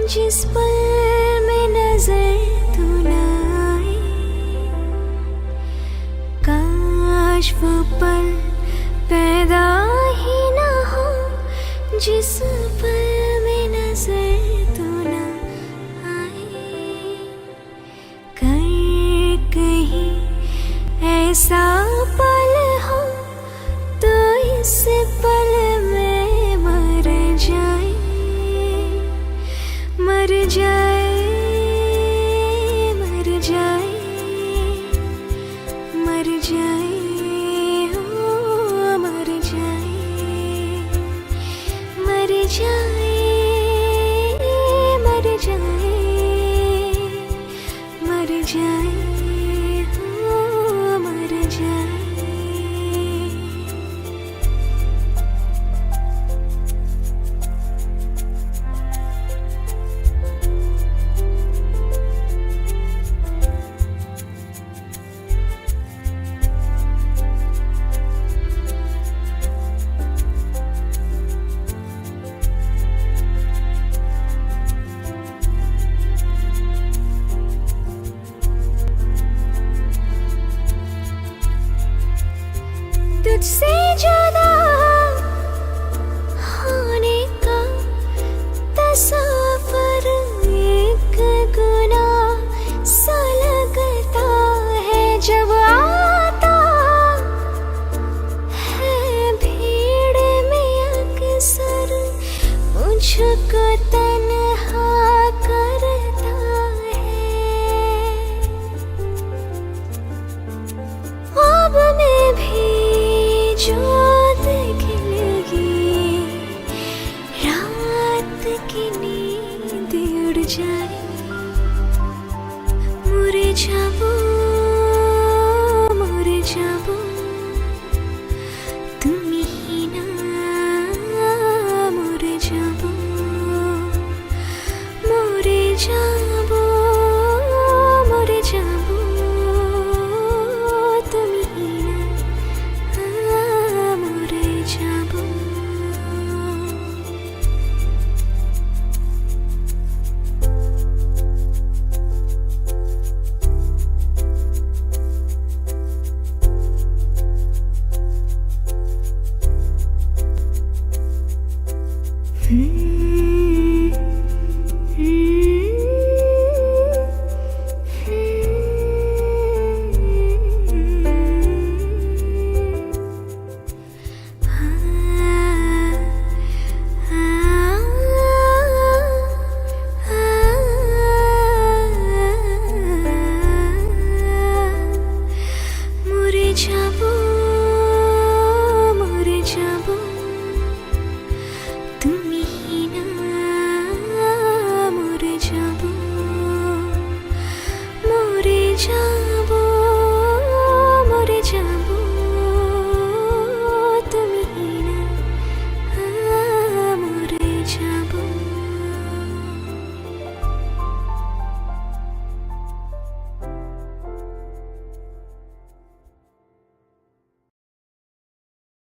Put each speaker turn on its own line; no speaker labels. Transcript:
जिस पल में नजर तू न आए, काश वो पल पैदा ही ना हो जिस पल में नजर तू न आए। कहीं ऐसा पल हो तो इस पल में मर जाए, मर जाए, मर जाए, मर जाए, हो मर जाए, मर जाए, मर जाए, मर जाए, हो मर जाए। तुझसे जुदा होने का तस्वर एक गुनाह सा लगता है जब आता है भीड़ में अक्सर मुझको तन्हा करता है। अब मैं भी जो खिलेगी रात की नींद उड़ जाए, मुरझा वो